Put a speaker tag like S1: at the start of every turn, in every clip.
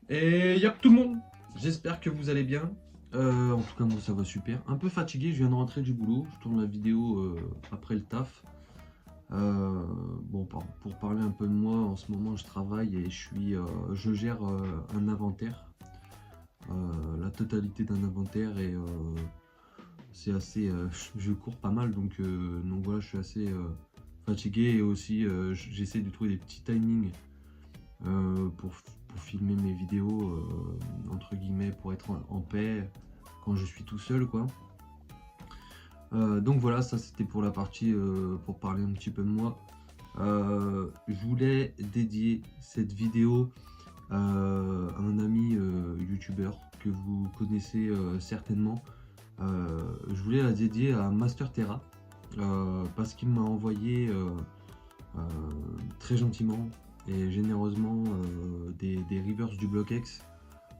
S1: Et y'a tout le monde. J'espère que vous allez bien. En tout cas, moi ça va super. Un peu fatigué, je viens de rentrer du boulot. Je tourne la vidéo après le taf. Bon, pour parler un peu de moi, en ce moment je travaille et je gère un inventaire. La totalité d'un inventaire et c'est assez. Je cours pas mal donc voilà, je suis assez fatigué et aussi j'essaie de trouver des petits timings pour filmer mes vidéos, entre guillemets, pour être en paix quand je suis tout seul, quoi. Donc voilà, ça c'était pour la partie, pour parler un petit peu de moi. Je voulais dédier cette vidéo à un ami youtubeur que vous connaissez certainement. Je voulais la dédier à Master Terra parce qu'il m'a envoyé euh, très gentiment et généreusement des reverse du BlockX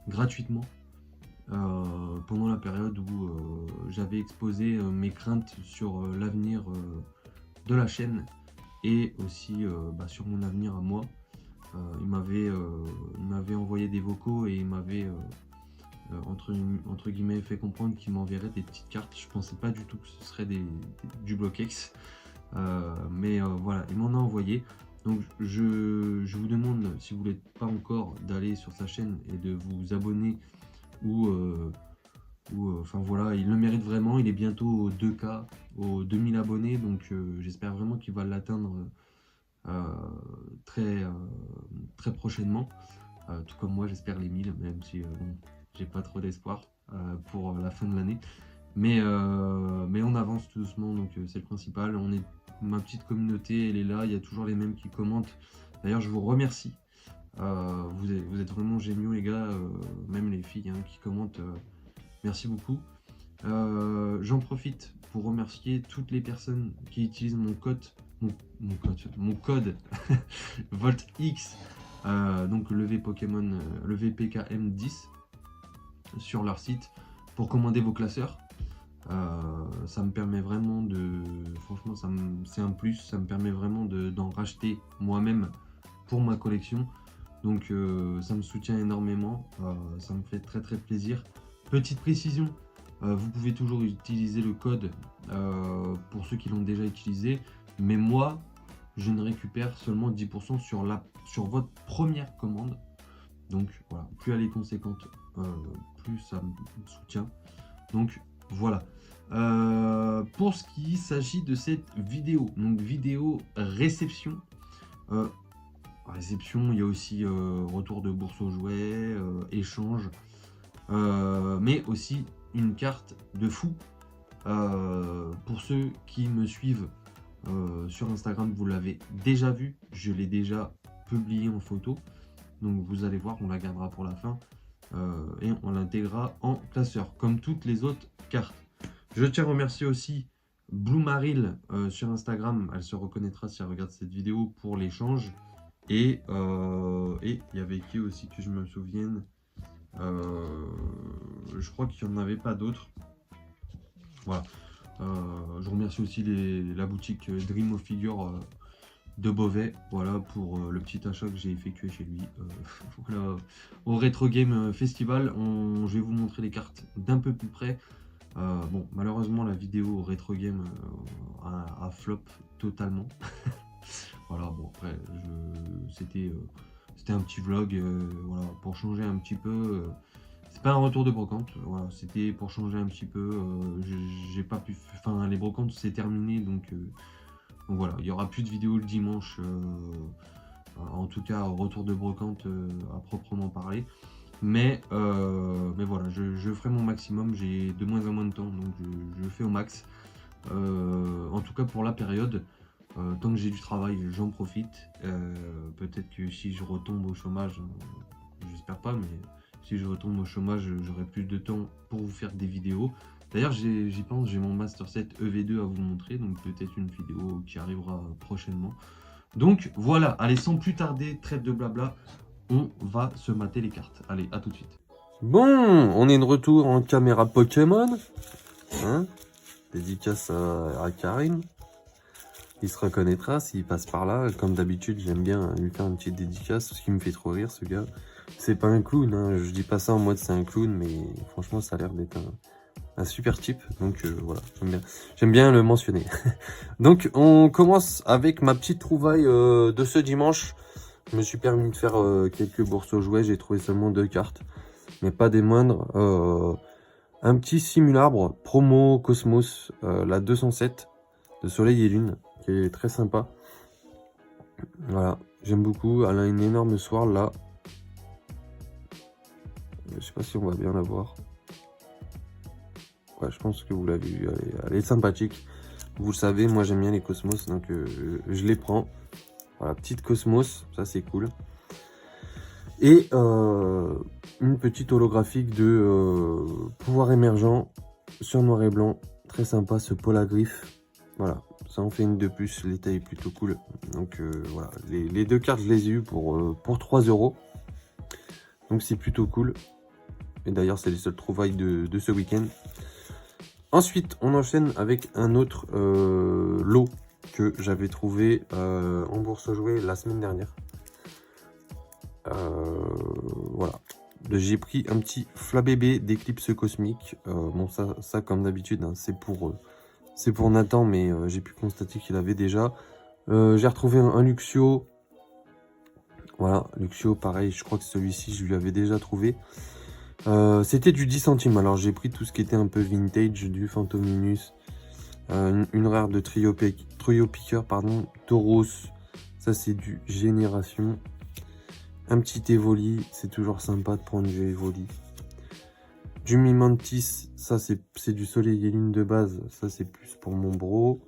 S1: gratuitement pendant la période où j'avais exposé mes craintes sur l'avenir de la chaîne et aussi sur mon avenir à moi. Il m'avait envoyé des vocaux et il m'avait entre guillemets fait comprendre qu'il m'enverrait des petites cartes. Je pensais pas du tout que ce serait du BlockX. Mais voilà, il m'en a envoyé. Donc je vous demande, si vous n'êtes pas encore, d'aller sur sa chaîne et de vous abonner enfin voilà, il le mérite vraiment. Il est bientôt aux 2K, aux 2000 abonnés, donc j'espère vraiment qu'il va l'atteindre euh, très, très prochainement. Tout comme moi, j'espère les 1000, même si bon, j'ai pas trop d'espoir pour la fin de l'année. Mais on avance tout doucement, donc c'est le principal. Ma petite communauté, elle est là, il y a toujours les mêmes qui commentent. D'ailleurs, je vous remercie. Vous êtes vraiment géniaux, les gars, même les filles qui commentent. Merci beaucoup. J'en profite pour remercier toutes les personnes qui utilisent mon code VoltX, donc le VPKM 10 sur leur site pour commander vos classeurs. Ça me permet vraiment franchement, c'est un plus, ça me permet vraiment d'en racheter moi-même pour ma collection. Donc ça me soutient énormément, ça me fait très très plaisir. Petite précision, vous pouvez toujours utiliser le code pour ceux qui l'ont déjà utilisé, mais moi je ne récupère seulement 10% sur votre première commande. Donc voilà, plus elle est conséquente, plus ça me soutient. Donc voilà. Pour ce qui s'agit de cette vidéo, donc vidéo réception. Réception, il y a aussi retour de bourse aux jouets, échange, mais aussi une carte de fou. Pour ceux qui me suivent sur Instagram, vous l'avez déjà vu, je l'ai déjà publié en photo. Donc vous allez voir, on la gardera pour la fin et on l'intégrera en classeur, comme toutes les autres cartes. Je tiens à remercier aussi Blue Maril sur Instagram, elle se reconnaîtra si elle regarde cette vidéo pour l'échange. Et il y avait qui aussi que je me souvienne, je crois qu'il n'y en avait pas d'autres. Voilà. Je remercie aussi la boutique Dream of Figure de Beauvais, voilà, pour le petit achat que j'ai effectué chez lui. Voilà. Au Retro Game Festival, je vais vous montrer les cartes d'un peu plus près. Bon, malheureusement, la vidéo Retro Game a flop totalement. Voilà, bon, après, c'était un petit vlog, voilà, pour changer un petit peu. C'est pas un retour de brocante, voilà, c'était pour changer un petit peu. J'ai pas pu, enfin, les brocantes c'est terminé, donc voilà, il y aura plus de vidéos le dimanche. En tout cas, retour de brocante à proprement parler. Mais voilà, je ferai mon maximum. J'ai de moins en moins de temps, donc je fais au max. En tout cas pour la période. Tant que j'ai du travail, j'en profite. Peut-être que si je retombe au chômage, j'espère pas, mais si je retombe au chômage, j'aurai plus de temps pour vous faire des vidéos. D'ailleurs, j'y pense, j'ai mon Master 7 EV2 à vous montrer, donc peut-être une vidéo qui arrivera prochainement. Donc voilà, allez, sans plus tarder, trêve de blabla, on va se mater les cartes. Allez, à tout de suite. Bon, on est de retour en caméra Pokémon. Hein, dédicace à Karim. Il se reconnaîtra s'il passe par là. Comme d'habitude, j'aime bien lui faire une petite dédicace, parce qu'il me fait trop rire, ce gars.
S2: C'est pas un clown, hein. Je dis pas ça en mode c'est un clown, mais franchement ça a l'air d'être un super type. Donc voilà, j'aime bien le mentionner. Donc on commence avec ma petite trouvaille de ce dimanche. Je me suis permis de faire quelques bourses aux jouets, j'ai trouvé seulement 2 cartes, mais pas des moindres. Un petit simulabre promo Cosmos, la 207 de Soleil et Lune, qui est très sympa. Voilà, j'aime beaucoup. Elle a une énorme swirl là. Je sais pas si on va bien la voir. Ouais, je pense que vous l'avez vu, elle est sympathique. Vous le savez, moi j'aime bien les Cosmos, donc je les prends. Voilà, petite Cosmos, ça c'est cool. Et une petite holographique de pouvoir émergent sur noir et blanc. Très sympa ce Polagriff. Voilà, ça en fait une de plus, l'état est plutôt cool. Donc voilà, les 2 cartes je les ai eues pour 3 €. Donc c'est plutôt cool. Et d'ailleurs c'est les seules trouvailles de ce week-end. Ensuite on enchaîne avec un autre lot que j'avais trouvé en bourse aux jouets la semaine dernière. Voilà, j'ai pris un petit Flabébé d'éclipse cosmique. Bon ça comme d'habitude hein, c'est pour Nathan, mais j'ai pu constater qu'il avait déjà. J'ai retrouvé un Luxio. Voilà, Luxio pareil, je crois que celui-ci je lui avais déjà trouvé. C'était du 10 centimes, alors j'ai pris tout ce qui était un peu vintage, du Phantominus, une rare de Trio Piqueur, pardon, Tauros, ça c'est du Génération. Un petit Evoli, c'est toujours sympa de prendre du Evoli. Du Mimantis, ça c'est du Soleil et Lune de base, ça c'est plus pour mon bro.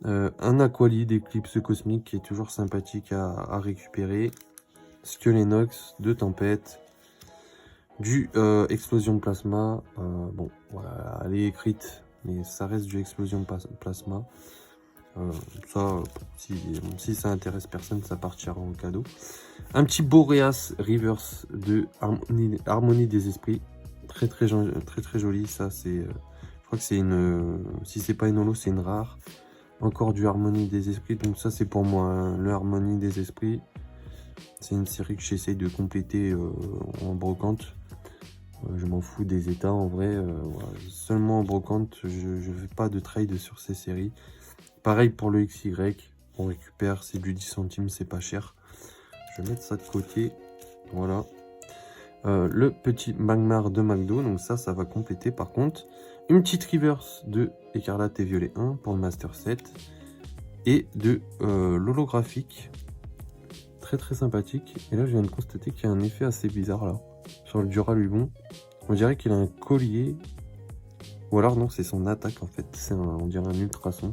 S2: Un Aquali d'Eclipse Cosmique qui est toujours sympathique à récupérer. Skelenox de Tempête. Du Explosion Plasma. Bon, voilà, elle est écrite, mais ça reste du Explosion Plasma. Ça, si ça intéresse personne, ça partira en cadeau. Un petit Boreas Reverse de Harmonie des Esprits. Très joli. Ça, c'est. Je crois que c'est une. Si c'est pas une holo, c'est une rare. Encore du Harmonie des Esprits. Donc, ça, c'est pour moi. Hein, le Harmonie des Esprits. C'est une série que j'essaye de compléter en brocante. Je m'en fous des états en vrai. Voilà. Seulement en brocante. Je ne fais pas de trade sur ces séries. Pareil pour le XY, on récupère, c'est du 10 centimes, c'est pas cher. Je vais mettre ça de côté, voilà. Le petit Magmar de McDo, donc ça va compléter par contre. Une petite reverse de Écarlate et Violet 1 pour le Master 7. Et de l'holographique, très sympathique. Et là je viens de constater qu'il y a un effet assez bizarre là, sur le Duraludon. On dirait qu'il a un collier, ou alors non, c'est son attaque en fait, on dirait un ultrason.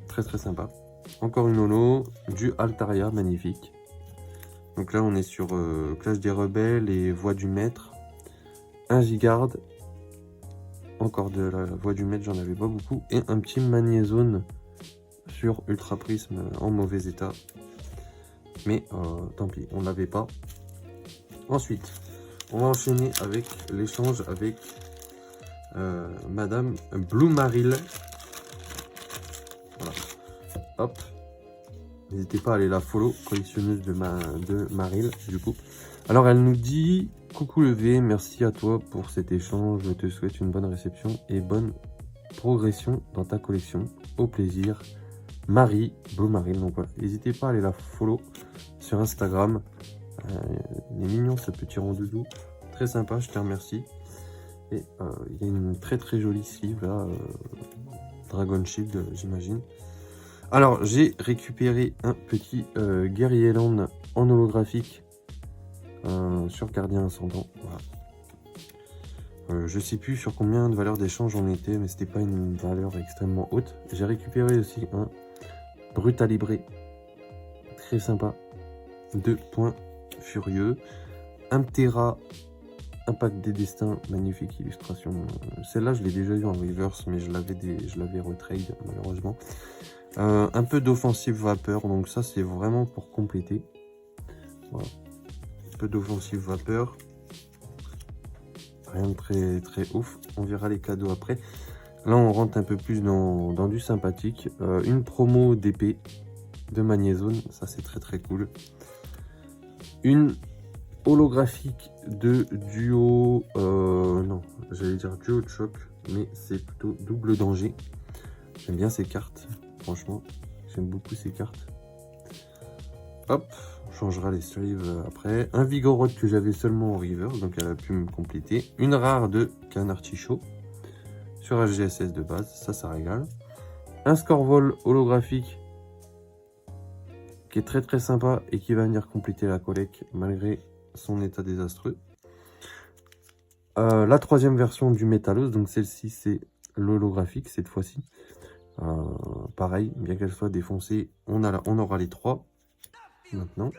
S2: Très sympa. Encore une holo, du Altaria, magnifique. Donc là on est sur Clash des Rebelles et Voix du Maître. Un Gigarde. Encore de la Voix du Maître, j'en avais pas beaucoup. Et un petit Magnézone sur Ultra Prisme en mauvais état. Mais tant pis, on l'avait pas. Ensuite, on va enchaîner avec l'échange avec Madame Blue Maril. Voilà. Hop. N'hésitez pas à aller la follow, collectionneuse de Maril, du coup. Alors, elle nous dit « Coucou le V, merci à toi pour cet échange. Je te souhaite une bonne réception et bonne progression dans ta collection. Au plaisir. Marie, Blue Maril. » Donc voilà, n'hésitez pas à aller la follow sur Instagram. Il est mignon ce petit rondoudou. Très sympa, je te remercie. Et il y a une très jolie sleeve là. Dragon Shield, j'imagine. Alors, j'ai récupéré un petit Guerrier Land en holographique sur Gardien Ascendant. Voilà. Je sais plus sur combien de valeur d'échange on était, mais c'était pas une valeur extrêmement haute. J'ai récupéré aussi un Brutalibré. Très sympa. 2 points furieux. Un Terra. Impact des Destins. Magnifique illustration. Celle-là, je l'ai déjà eu en reverse, mais je l'avais retrade malheureusement. Un peu d'offensive vapeur, donc ça c'est vraiment pour compléter. Voilà. Un peu d'offensive vapeur. Rien de très ouf. On verra les cadeaux après. Là on rentre un peu plus dans du sympathique. Une promo d'épée de Magnézone, ça c'est très cool. Une holographique de duo, non, j'allais dire duo de choc, mais c'est plutôt double danger. J'aime bien ces cartes, franchement, j'aime beaucoup ces cartes. Hop, on changera les sleeves après. Un Vigoroth que j'avais seulement en reverse, donc elle a pu me compléter. Une rare de Canartichaud sur HGSS de base, ça régale. Un Scorvol holographique qui est très très sympa et qui va venir compléter la collecte malgré son état désastreux. La troisième version du Métalos, donc celle-ci c'est l'holographique cette fois-ci. Pareil, bien qu'elle soit défoncée, on aura les trois maintenant.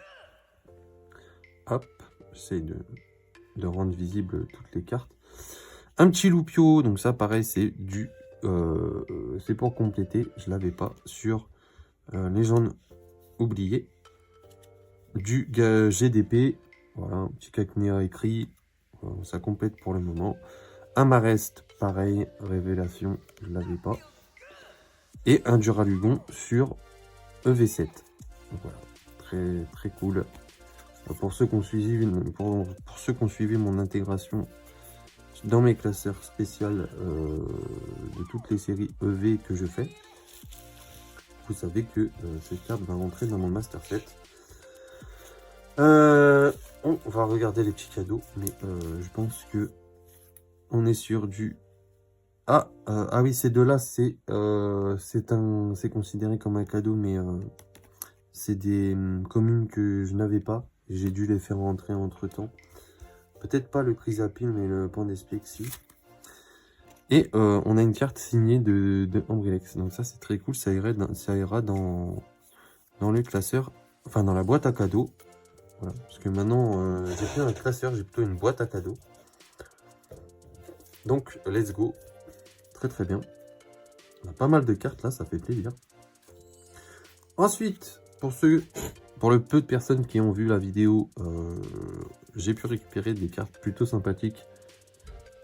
S2: Hop, j'essaie de rendre visible toutes les cartes. Un petit Loupio, donc ça pareil c'est c'est pour compléter, je l'avais pas sur Légende oubliée. Du GDP, voilà, un petit Cacnea écrit, ça complète pour le moment. Un Marest, pareil, révélation, je l'avais pas. Et un Duralugon sur EV7. Donc voilà, très très cool. Pour ceux qui ont suivi, pour ceux qui ont suivi mon intégration dans mes classeurs spéciales de toutes les séries EV que je fais, vous savez que cette carte va rentrer dans mon master set. On va regarder les petits cadeaux, mais je pense que on est sur du... Ah oui, ces deux-là, c'est considéré comme un cadeau, mais c'est des communes que je n'avais pas. J'ai dû les faire rentrer entre-temps. Peut-être pas le Chrysapile, mais le Pandespexy. Et on a une carte signée de Ambrilex. Donc ça, c'est très cool. Ça ira dans le classeur, enfin dans la boîte à cadeaux. Voilà, parce que maintenant, j'ai plus un classeur, j'ai plutôt une boîte à cadeaux. Donc, let's go. Très très bien. On a pas mal de cartes là, ça fait plaisir. Ensuite, pour le peu de personnes qui ont vu la vidéo, j'ai pu récupérer des cartes plutôt sympathiques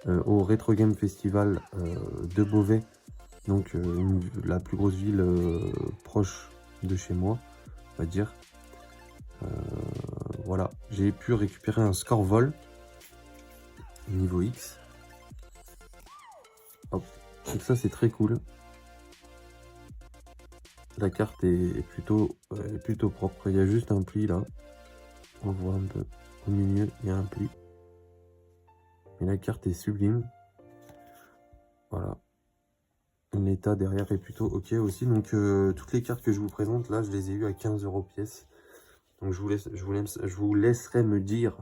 S2: au Retro Game Festival de Beauvais. Donc, la plus grosse ville proche de chez moi, on va dire. Voilà, j'ai pu récupérer un Scorvol niveau X. Hop. Donc ça c'est très cool. La carte est plutôt propre. Il y a juste un pli là. On voit un peu au milieu, il y a un pli. Mais la carte est sublime. Voilà. L'état derrière est plutôt ok aussi. Donc toutes les cartes que je vous présente là, je les ai eues à 15 € pièce. Donc je vous laisserai me dire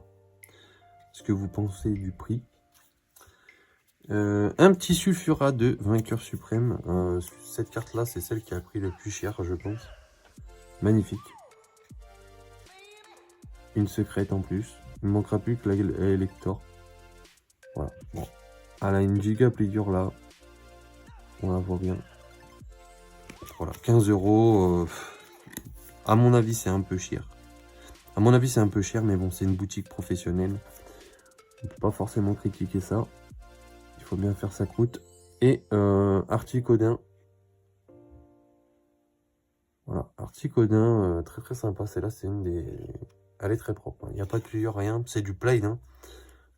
S2: ce que vous pensez du prix. Un petit Sulfura de Vainqueur Suprême. Cette carte là, c'est celle qui a pris le plus cher, je pense. Magnifique. Une secrète en plus. Il ne manquera plus que la Elector. Voilà. Bon. Elle a une giga pliure là. On la voit bien. Voilà. 15 €. À mon avis, c'est un peu cher. À mon avis, c'est un peu cher, mais bon, c'est une boutique professionnelle. On ne peut pas forcément critiquer ça. Il faut bien faire sa croûte. Et Articodin. Voilà, Articodin, très très sympa. Celle-là, c'est une des... Elle est très propre. Il n'y a pas de pliure, rien. C'est du plain, hein,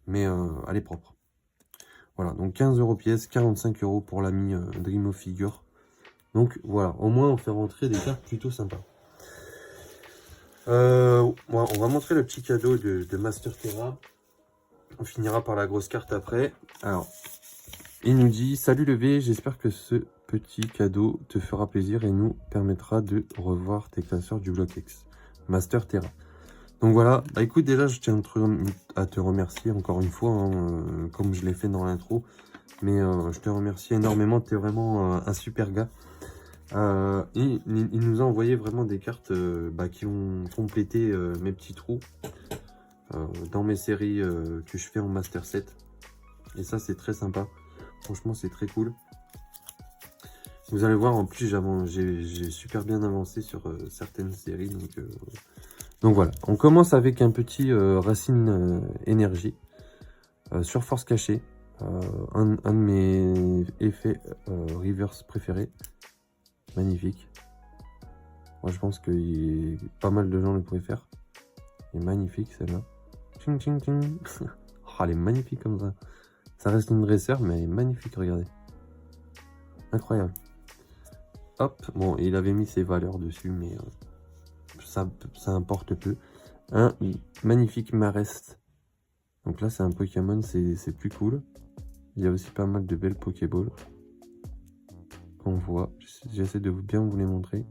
S2: mais elle est propre. Voilà, donc 15 € pièce, 45 € pour l'ami Dream of Figure. Donc voilà, au moins on fait rentrer des cartes plutôt sympas. On va montrer le petit cadeau de Master Terra. On finira par la grosse carte après. Alors, il nous dit: salut le V, j'espère que ce petit cadeau te fera plaisir et nous permettra de revoir tes classeurs du bloc X. Master Terra. Donc voilà, bah écoute, déjà je tiens à te remercier encore une fois, hein, comme je l'ai fait dans l'intro. Mais je te remercie énormément, tu es vraiment un super gars. Il nous a envoyé vraiment des cartes qui ont complété mes petits trous dans mes séries que je fais en Master 7. Et ça c'est très sympa, franchement c'est très cool. Vous allez voir, en plus j'ai super bien avancé sur certaines séries. Donc voilà, on commence avec un petit Racine Énergie sur Force Cachée. Un de mes effets reverse préférés. Magnifique. Moi je pense que pas mal de gens le préfèrent. Elle est magnifique celle-là. Tching, tching, tching. Oh, elle est magnifique comme ça. Ça reste une dresseur, mais elle est magnifique, regardez. Incroyable. Hop, bon, il avait mis ses valeurs dessus, mais ça importe peu. Un magnifique Marest. Donc là, c'est un Pokémon, c'est plus cool. Il y a aussi pas mal de belles Pokéballs qu'on voit. J'essaie de bien vous les montrer.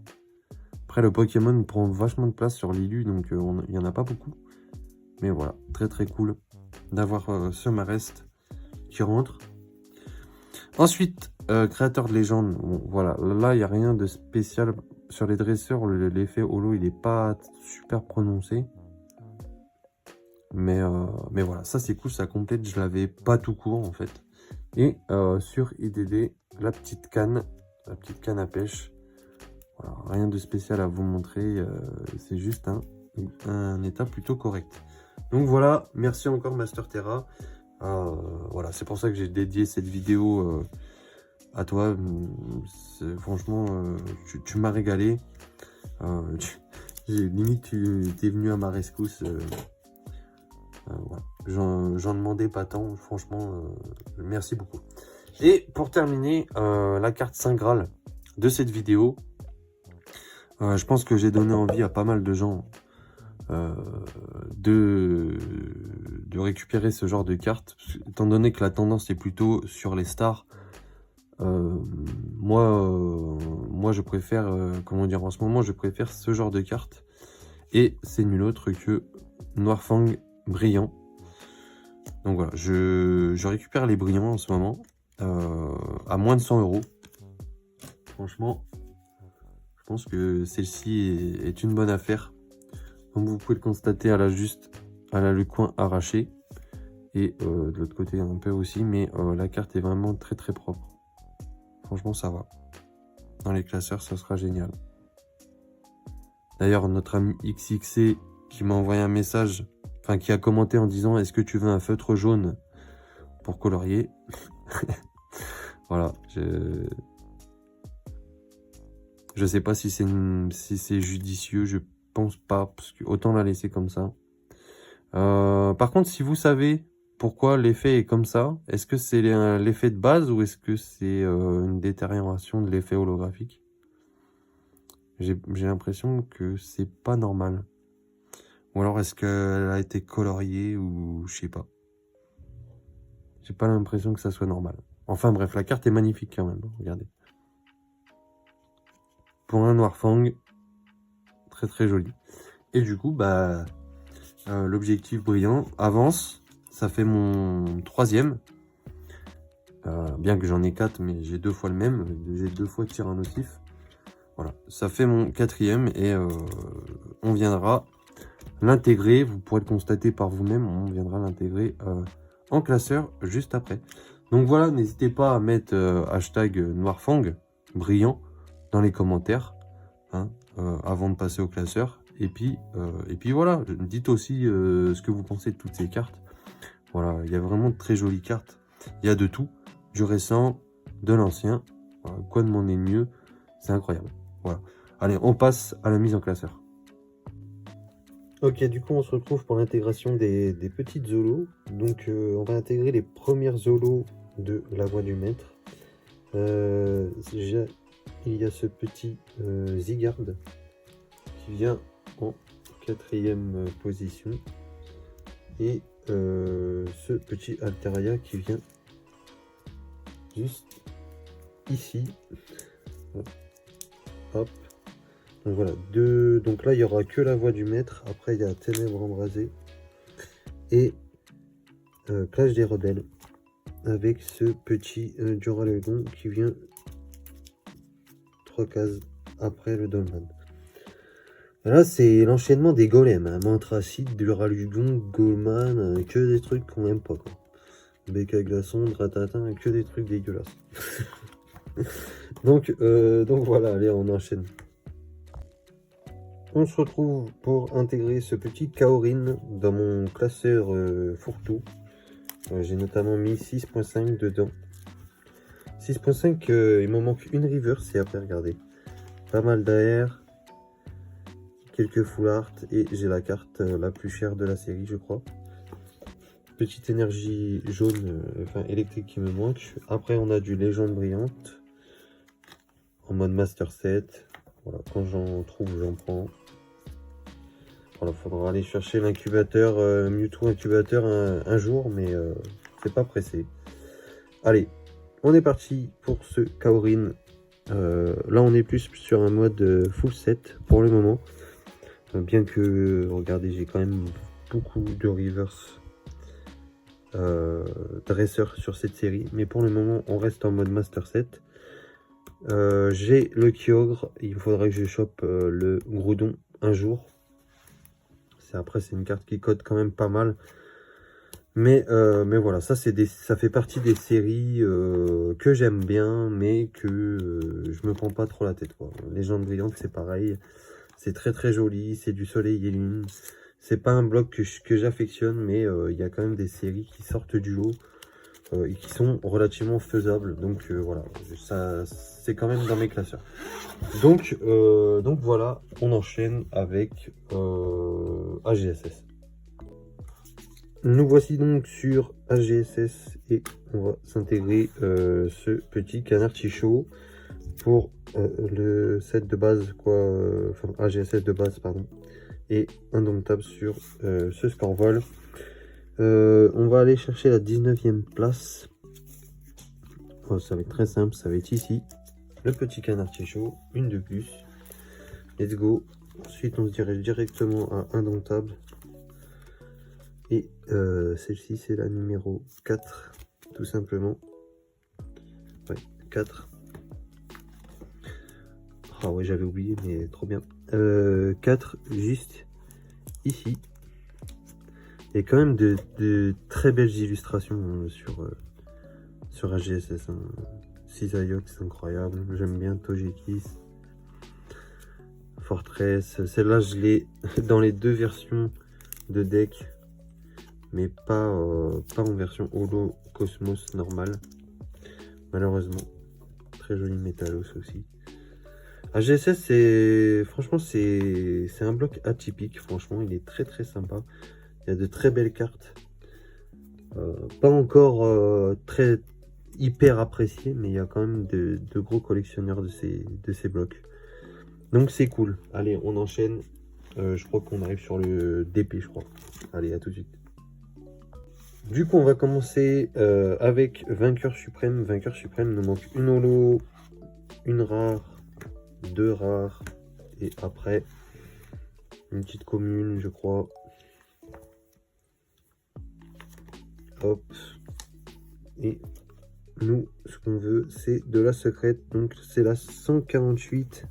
S2: Après, le Pokémon prend vachement de place sur l'ILU, donc il n'y en a pas beaucoup. Mais voilà, très très cool d'avoir ce Marest qui rentre. Ensuite, créateur de légende. Bon, voilà, là, il n'y a rien de spécial. Sur les dresseurs, l'effet holo, il n'est pas super prononcé. Mais voilà, ça c'est cool, ça complète. Je l'avais pas tout court en fait. Et sur IDD, la petite canne à pêche. Voilà, rien de spécial à vous montrer. C'est juste un état plutôt correct. Donc voilà, merci encore Master Terra. Voilà, c'est pour ça que j'ai dédié cette vidéo à toi. Franchement, tu m'as régalé. Limite, tu es venu à ma rescousse. Voilà. J'en demandais pas tant, franchement, merci beaucoup. Et pour terminer, la carte Saint Graal de cette vidéo. Je pense que j'ai donné envie à pas mal de gens de récupérer ce genre de cartes, étant donné que la tendance est plutôt sur les stars. Moi je préfère, comment dire, en ce moment je préfère ce genre de cartes, et c'est nul autre que Noirfang brillant. Donc voilà, je récupère les brillants en ce moment à moins de 100 €. Franchement, je pense que celle-ci est une bonne affaire. Comme vous pouvez le constater, elle a le coin arraché. Et de l'autre côté un peu aussi, mais la carte est vraiment très très propre. Franchement, ça va. Dans les classeurs, ça sera génial. D'ailleurs, notre ami XXC qui m'a envoyé un message, enfin qui a commenté en disant: est-ce que tu veux un feutre jaune pour colorier? Voilà, je sais pas si c'est judicieux, je pense pas, parce que autant la laisser comme ça. Par contre, si vous savez pourquoi l'effet est comme ça, est-ce que c'est l'effet de base ou est-ce que c'est une détérioration de l'effet holographique? J'ai l'impression que c'est pas normal. Ou alors est-ce qu'elle a été coloriée ou je sais pas. J'ai pas l'impression que ça soit normal. Enfin bref, la carte est magnifique quand même, regardez. Pour un Noirfang, très très joli. Et du coup, bah, l'objectif brillant avance. Ça fait mon 3e. Bien que j'en ai 4, mais j'ai 2 fois le même. J'ai 2 fois Tyrannosif. Voilà, ça fait mon 4e et on viendra l'intégrer. Vous pourrez le constater par vous-même. On viendra l'intégrer en classeur juste après. Donc voilà, n'hésitez pas à mettre hashtag Noirfang brillant dans les commentaires hein, avant de passer au classeur. Et puis voilà, dites aussi ce que vous pensez de toutes ces cartes. Voilà, il y a vraiment de très jolies cartes. Il y a de tout, du récent, de l'ancien. Voilà, quoi demander de mieux? C'est incroyable. Voilà. Allez, on passe à la mise en classeur. Ok, du coup, on se retrouve pour l'intégration des petites zolos. Donc, on va intégrer les premières zolos de la voie du maître. Il y a ce petit Zygarde qui vient en 4e position. Et ce petit Altaria qui vient juste ici. Hop. Donc voilà, donc là il n'y aura que la voix du maître. Après il y a Ténèbres embrasées et Clash des rebelles avec ce petit Duraludon qui vient 3 cases après le Dolman. Là c'est l'enchaînement des golems, hein. Mantracide, Duraludon, Goleman, que des trucs qu'on aime pas quoi. Béca glaçon, Dratatin, que des trucs dégueulasses. donc voilà, allez on enchaîne. On se retrouve pour intégrer ce petit Kaorin dans mon classeur fourre-tout. J'ai notamment mis 6.5 dedans. 6.5, il me manque une reverse et après regardez. Pas mal d'AR. quelques full art et j'ai la carte la plus chère de la série, je crois. Petite énergie jaune, enfin électrique qui me manque. Après, on a du légende brillante en mode master set. Voilà, quand j'en trouve, j'en prends. Voilà, faudra aller chercher l'incubateur, Mewtwo incubateur un jour, mais c'est pas pressé. Allez, on est parti pour ce Kaorin. Là, on est plus sur un mode full set pour le moment. Bien que, regardez, j'ai quand même beaucoup de reverse dresseurs sur cette série. Mais pour le moment, on reste en mode master set. J'ai le Kyogre. Il faudrait que je chope le Groudon un jour. Après, c'est une carte qui cote quand même pas mal. Mais voilà, ça fait partie des séries que j'aime bien, mais que je me prends pas trop la tête, quoi. Légende brillante, c'est pareil. C'est très très joli, c'est du soleil et lune. C'est pas un bloc que j'affectionne, mais il y a quand même des séries qui sortent du lot et qui sont relativement faisables. Donc voilà, ça c'est quand même dans mes classeurs. Donc voilà, on enchaîne avec AGSS. Nous voici donc sur AGSS et on va s'intégrer ce petit canard Tichot pour le set de base, quoi, enfin AGSS de base, pardon, et indomptable sur ce Scorvol. On va aller chercher la 19e place. Oh, ça va être très simple, ça va être ici. Le petit canard Tichot, une de plus. Let's go. Ensuite, on se dirige directement à indomptable. Et celle-ci, c'est la numéro 4, tout simplement. Ouais, 4. Ah ouais, j'avais oublié, mais trop bien. 4, juste ici. Il y a quand même de très belles illustrations sur AGSS. Hein. Cisaillok, c'est incroyable. J'aime bien Togekiss. Fortress. Celle-là, je l'ai dans les deux versions de deck. Mais pas en version Holo Cosmos normale. Malheureusement. Très joli Métalos aussi. AGSS, franchement, c'est un bloc atypique. Franchement, il est très très sympa. Il y a de très belles cartes. Pas encore très hyper appréciées, mais il y a quand même de gros collectionneurs de ces blocs. Donc c'est cool. Allez, on enchaîne. Je crois qu'on arrive sur le DP, je crois. Allez, à tout de suite. Du coup, on va commencer avec Vainqueur Suprême. Vainqueur Suprême, il nous manque une holo, une rare, 2 rares, et après, une petite commune, je crois. Hop. Et nous, ce qu'on veut, c'est de la secrète. Donc, c'est la 148.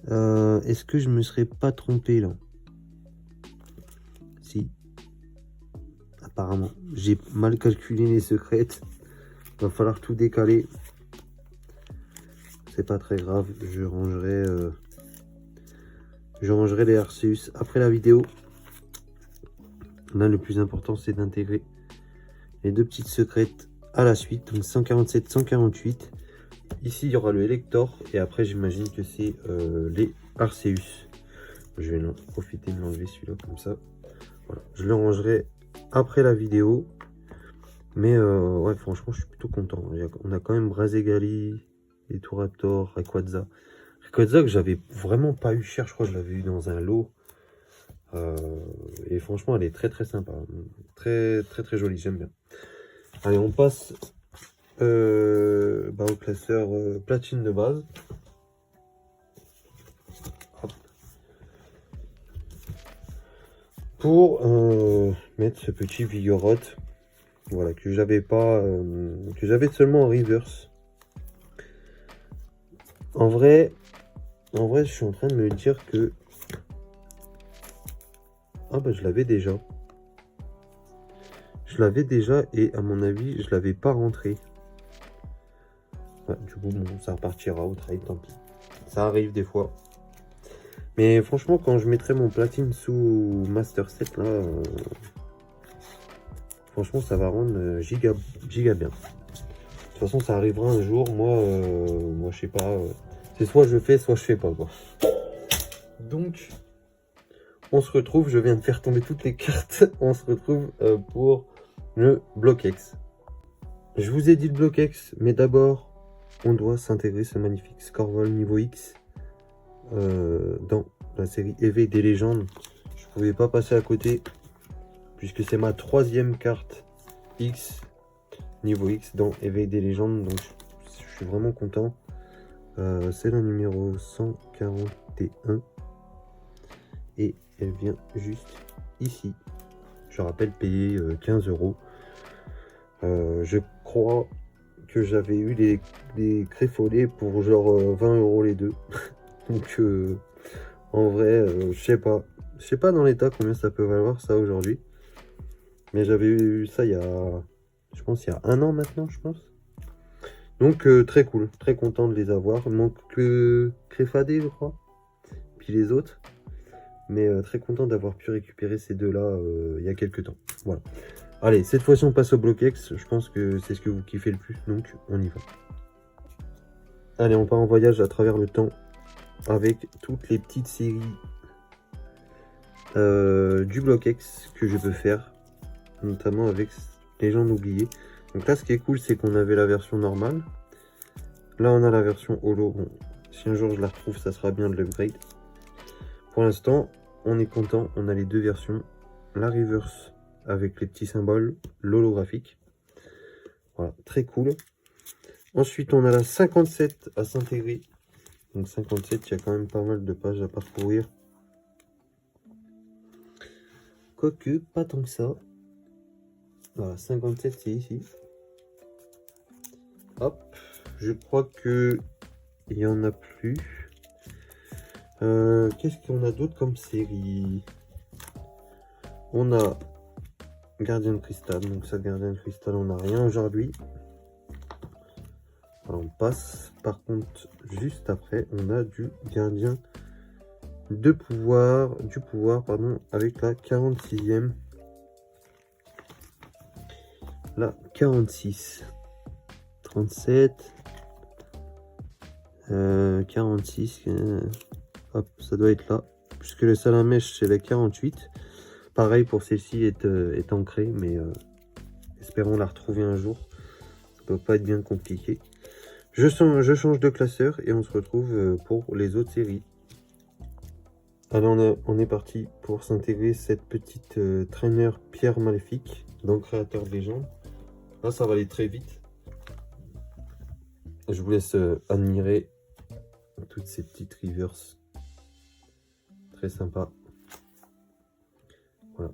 S2: Est-ce que je me serais pas trompé, là? Si. Apparemment, j'ai mal calculé les secrètes. Va falloir tout décaler. C'est pas très grave. Je rangerai les Arceus après la vidéo. Là, le plus important, c'est d'intégrer les deux petites secrètes à la suite. Donc 147, 148. Ici, il y aura le Elector. Et après, j'imagine que c'est les Arceus. Je vais profiter de l'enlever celui-là comme ça. Voilà. Je le rangerai après la vidéo. Mais ouais, franchement, je suis plutôt content. On a quand même Brazegali, et Raptor, Rayquaza. Rayquaza que j'avais vraiment pas eu cher. Je crois que je l'avais eu dans un lot. Et franchement, elle est très très sympa. Très très très jolie, j'aime bien. Allez, on passe au classeur platine de base. Hop. Pour mettre ce petit Vigoroth. Voilà, que j'avais pas, que j'avais seulement en reverse. En vrai, je suis en train de me dire que ah bah je l'avais déjà. Je l'avais déjà et à mon avis, je l'avais pas rentré. Ouais, du coup, bon, ça repartira au trade, tant pis. Ça arrive des fois. Mais franchement, quand je mettrai mon platine sous Master 7, là, franchement, ça va rendre giga bien. De toute façon, ça arrivera un jour. Moi je sais pas. C'est soit je fais, soit je fais pas, quoi. Donc, on se retrouve, je viens de faire tomber toutes les cartes, on se retrouve pour le bloc X. Je vous ai dit le bloc X, mais d'abord, on doit s'intégrer ce magnifique Scorvol niveau X dans la série Éveil des légendes. Je pouvais pas passer à côté, puisque c'est ma 3e carte X, niveau X dans Éveil des légendes, donc je suis vraiment content. C'est la numéro 141 et elle vient juste ici. Je rappelle payer 15 €. Je crois que j'avais eu les créfolets pour genre 20 € les deux. Donc en vrai, je sais pas dans l'état combien ça peut valoir ça aujourd'hui. Mais j'avais eu ça il y a, je pense il y a 1 an maintenant, je pense. Donc très cool, très content de les avoir. Il manque que Créfadé, je crois. Puis les autres. Mais très content d'avoir pu récupérer ces deux-là il y a quelques temps. Voilà. Allez, cette fois-ci on passe au bloc X. Je pense que c'est ce que vous kiffez le plus. Donc on y va. Allez, on part en voyage à travers le temps. Avec toutes les petites séries du bloc X que je peux faire. Notamment avec Légendes oubliées. Donc là, ce qui est cool, c'est qu'on avait la version normale. Là, on a la version holo. Bon, si un jour je la retrouve, ça sera bien de l'upgrade. Pour l'instant, on est content. On a les deux versions. La reverse avec les petits symboles, l'holographique. Voilà, très cool. Ensuite, on a la 57 à s'intégrer. Donc 57, il y a quand même pas mal de pages à parcourir. Quoique, pas tant que ça. Voilà, 57, c'est ici. Hop, je crois que il y en a plus. Qu'est-ce qu'on a d'autre comme série? On a Gardien de Cristal. Donc ça, Gardien de Cristal, on n'a rien aujourd'hui. Alors on passe. Par contre, juste après, on a du Gardien de pouvoir. Du pouvoir, pardon, avec la 46e. La 46. 37. 46. Hop, ça doit être là. Puisque le Salamèche, c'est la 48. Pareil pour celle-ci est ancrée, mais espérons la retrouver un jour. Ça ne doit pas être bien compliqué. Je change de classeur et on se retrouve pour les autres séries. Alors on est parti pour s'intégrer cette petite trainer Pierre Maléfique, donc créateur de légende. Là, ça va aller très vite. Je vous laisse admirer toutes ces petites reverse. Très sympa. Voilà.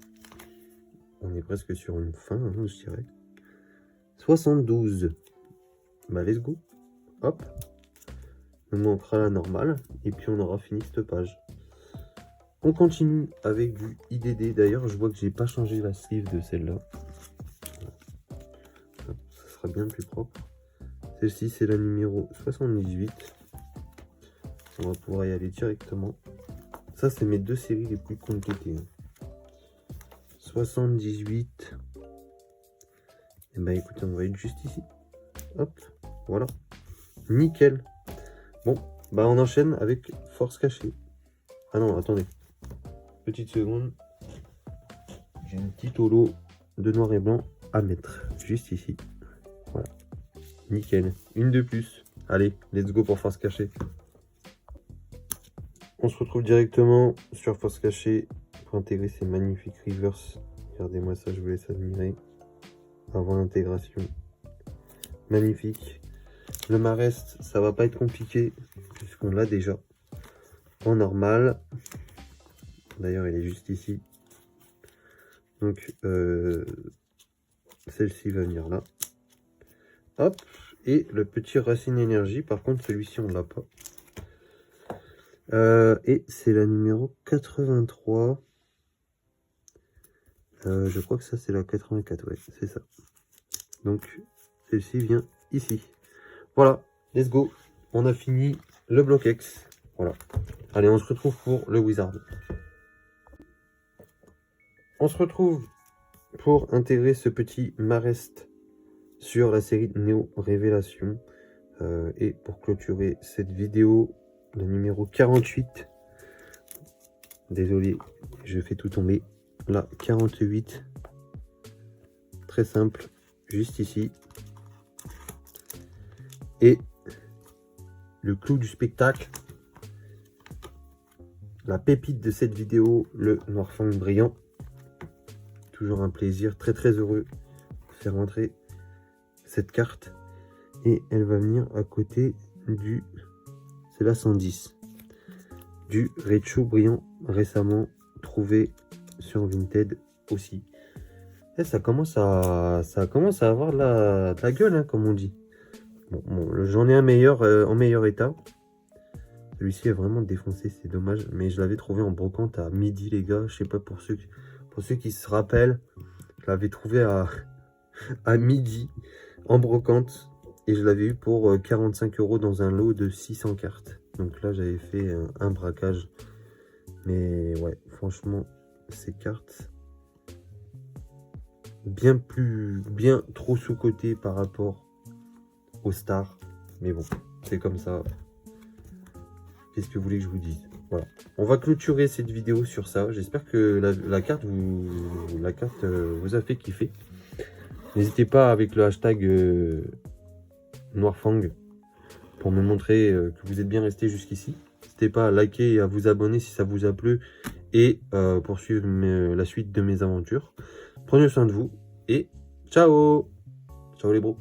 S2: On est presque sur une fin, hein, je dirais. 72. Bah, let's go. Hop. On manquera la normale. Et puis, on aura fini cette page. On continue avec du IDD. D'ailleurs, je vois que j'ai pas changé la sleeve de celle-là. Ça sera bien plus propre. Celle-ci, c'est la numéro 78. On va pouvoir y aller directement. Ça, c'est mes deux séries les plus complétées. 78. Et bah écoutez, on va être juste ici. Hop, voilà. Nickel. Bon, bah on enchaîne avec Force cachée. Ah non, attendez. Petite seconde. J'ai une petite holo de noir et blanc à mettre. Juste ici. Voilà. Nickel. Une de plus. Allez, let's go pour Force cachée. On se retrouve directement sur Force cachée pour intégrer ces magnifiques reverse. Regardez-moi ça, je vous laisse admirer. Avant l'intégration. Magnifique. Le Marest, ça va pas être compliqué puisqu'on l'a déjà en normal. D'ailleurs, il est juste ici. Donc, celle-ci va venir là. Hop. Et le petit Racine Énergie, par contre, celui-ci, on l'a pas. Et c'est la numéro 83. Je crois que ça, c'est la 84. Ouais, c'est ça. Donc, celle-ci vient ici. Voilà, let's go. On a fini le bloc X. Voilà. Allez, on se retrouve pour le Wizard. On se retrouve pour intégrer ce petit Marest sur la série Néo Révélation. Et pour clôturer cette vidéo, la numéro 48. Désolé, je fais tout tomber. Là, 48. Très simple, juste ici. Et le clou du spectacle, la pépite de cette vidéo, le Noirfang brillant. Toujours un plaisir, très très heureux de faire rentrer cette carte. Et elle va venir à côté du, c'est la 110, du Recho brillant récemment trouvé sur Vinted aussi. Et ça commence à avoir de la gueule, hein, comme on dit. Bon, j'en ai un meilleur en meilleur état. Celui-ci est vraiment défoncé, c'est dommage. Mais je l'avais trouvé en brocante à midi, les gars. Je sais pas pour ceux qui se rappellent. Je l'avais trouvé à midi en brocante. Et je l'avais eu pour 45 € dans un lot de 600 cartes. Donc là, j'avais fait un braquage. Mais ouais, franchement, ces cartes, bien trop sous-cotées par rapport aux stars. Mais bon, c'est comme ça. Qu'est-ce que vous voulez que je vous dise? Voilà. On va clôturer cette vidéo sur ça. J'espère que la carte vous a fait kiffer. N'hésitez pas avec le hashtag Noirfang pour me montrer que vous êtes bien resté jusqu'ici. N'hésitez pas à liker et à vous abonner si ça vous a plu et pour suivre la suite de mes aventures. Prenez soin de vous et ciao! Ciao les bros!